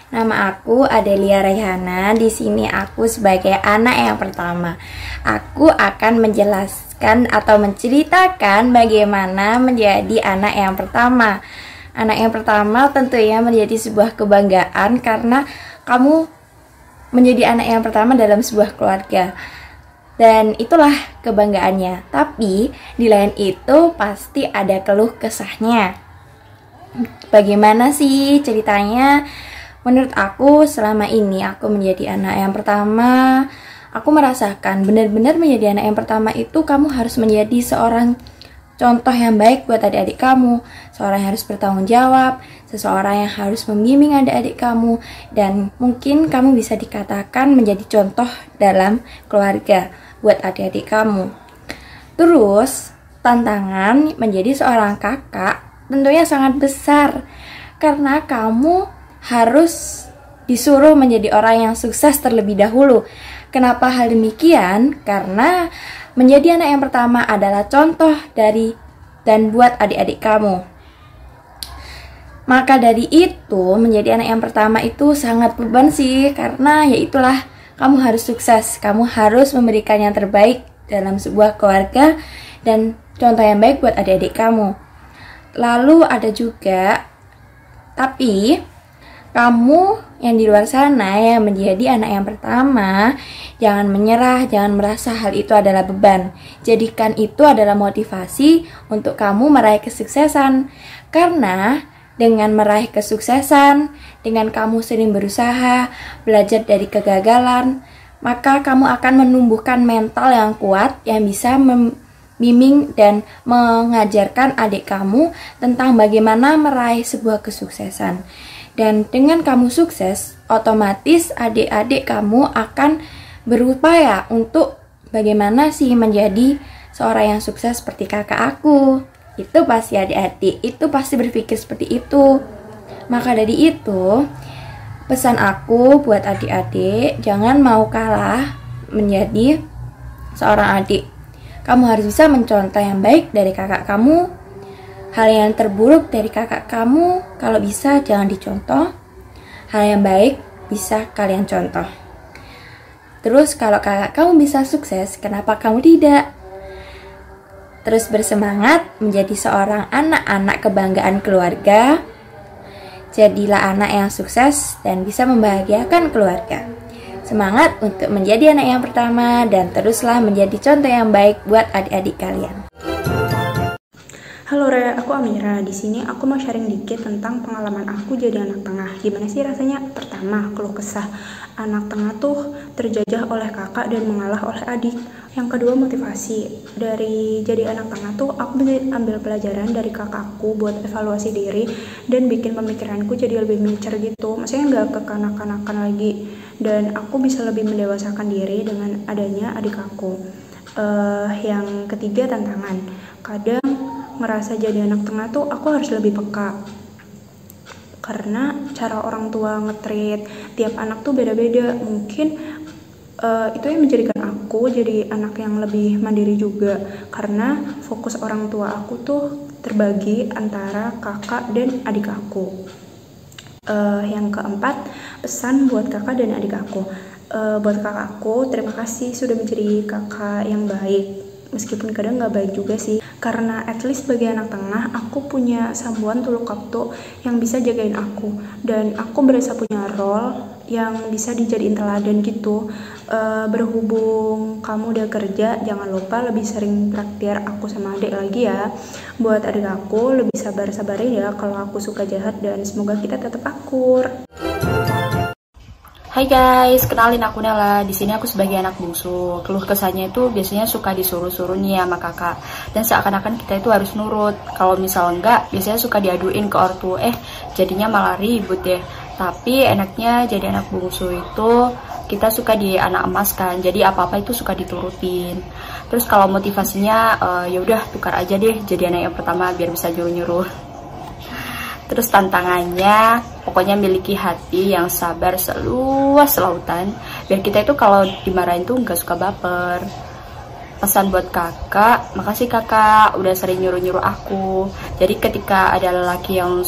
Nama aku Adelia Raihana. Di sini aku sebagai anak yang pertama. Aku akan menjelaskan atau menceritakan bagaimana menjadi anak yang pertama. Anak yang pertama tentunya menjadi sebuah kebanggaan karena kamu menjadi anak yang pertama dalam sebuah keluarga. Dan itulah kebanggaannya. Tapi di lain itu pasti ada keluh kesahnya. Bagaimana sih ceritanya? Menurut aku selama ini aku menjadi anak yang pertama, aku merasakan benar-benar menjadi anak yang pertama itu kamu harus menjadi seorang contoh yang baik buat adik-adik kamu, seorang yang harus bertanggung jawab, seseorang yang harus membimbing adik-adik kamu, dan mungkin kamu bisa dikatakan menjadi contoh dalam keluarga buat adik-adik kamu. Terus tantangan menjadi seorang kakak tentunya sangat besar karena kamu harus disuruh menjadi orang yang sukses terlebih dahulu. Kenapa hal demikian? Karena menjadi anak yang pertama adalah contoh dari dan buat adik-adik kamu. Maka dari itu, menjadi anak yang pertama itu sangat beban sih, karena ya itulah, kamu harus sukses, kamu harus memberikan yang terbaik dalam sebuah keluarga dan contoh yang baik buat adik-adik kamu. Lalu ada juga, tapi kamu yang di luar sana yang menjadi anak yang pertama, jangan menyerah, jangan merasa hal itu adalah beban. Jadikan itu adalah motivasi untuk kamu meraih kesuksesan. Karena dengan meraih kesuksesan, dengan kamu sering berusaha, belajar dari kegagalan, maka kamu akan menumbuhkan mental yang kuat yang bisa membimbing dan mengajarkan adik kamu tentang bagaimana meraih sebuah kesuksesan. Dan dengan kamu sukses, otomatis adik-adik kamu akan berupaya untuk bagaimana sih menjadi seorang yang sukses seperti kakak aku. Itu pasti adik-adik, itu pasti berpikir seperti itu. Maka dari itu, pesan aku buat adik-adik, jangan mau kalah menjadi seorang adik. Kamu harus bisa mencontoh yang baik dari kakak kamu. Hal yang terburuk dari kakak kamu, kalau bisa jangan dicontoh. Hal yang baik bisa kalian contoh. Terus kalau kakak kamu bisa sukses, kenapa kamu tidak? Terus bersemangat menjadi seorang anak-anak kebanggaan keluarga. Jadilah anak yang sukses dan bisa membahagiakan keluarga. Semangat untuk menjadi anak yang pertama dan teruslah menjadi contoh yang baik buat adik-adik kalian. Halo Re, aku Amira. Di sini aku mau sharing dikit tentang pengalaman aku jadi anak tengah. Gimana sih rasanya? Pertama, keluh kesah. Anak tengah tuh terjajah oleh kakak dan mengalah oleh adik. Yang kedua, motivasi. Dari jadi anak tengah tuh aku ambil pelajaran dari kakakku buat evaluasi diri dan bikin pemikiranku jadi lebih mature gitu. Maksudnya nggak kekanak-kanakan lagi. Dan aku bisa lebih mendewasakan diri dengan adanya adik aku. Yang ketiga, tantangan. Kadang ngerasa jadi anak tengah tuh aku harus lebih peka karena cara orang tua nge-treat tiap anak tuh beda-beda. Mungkin itu yang menjadikan aku jadi anak yang lebih mandiri juga karena fokus orang tua aku tuh terbagi antara kakak dan adik aku. Yang keempat, pesan buat kakak dan adik aku. Buat kakakku, terima kasih sudah menjadi kakak yang baik. Meskipun kadang gak baik juga sih, karena at least sebagai anak tengah aku punya someone to look up to yang bisa jagain aku, dan aku berasa punya role yang bisa dijadiin teladan gitu. Berhubung kamu udah kerja, jangan lupa lebih sering traktir aku sama adik lagi ya. Buat adik aku, lebih sabar-sabarin ya kalau aku suka jahat, dan semoga kita tetap akur. Hai guys, kenalin aku Nela. Di sini aku sebagai anak bungsu. Keluh kesahnya itu biasanya suka disuruh-suruh nih sama kakak. Dan seakan-akan kita itu harus nurut. Kalau misal enggak, biasanya suka diaduin ke ortu. Jadinya malah ribut deh. Tapi enaknya jadi anak bungsu itu kita suka di anak emas kan. Jadi apa-apa itu suka diturutin. Terus kalau motivasinya ya udah tukar aja deh jadi anak yang pertama biar bisa nyuruh-nyuruh. Terus tantangannya, pokoknya miliki hati yang sabar seluas lautan. Biar kita itu kalau dimarahin tuh nggak suka baper. Pesan buat kakak, makasih kakak udah sering nyuruh-nyuruh aku. Jadi ketika ada lelaki yang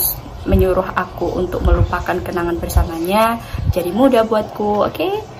menyuruh aku untuk melupakan kenangan bersamanya, jadi mudah buatku. Oke?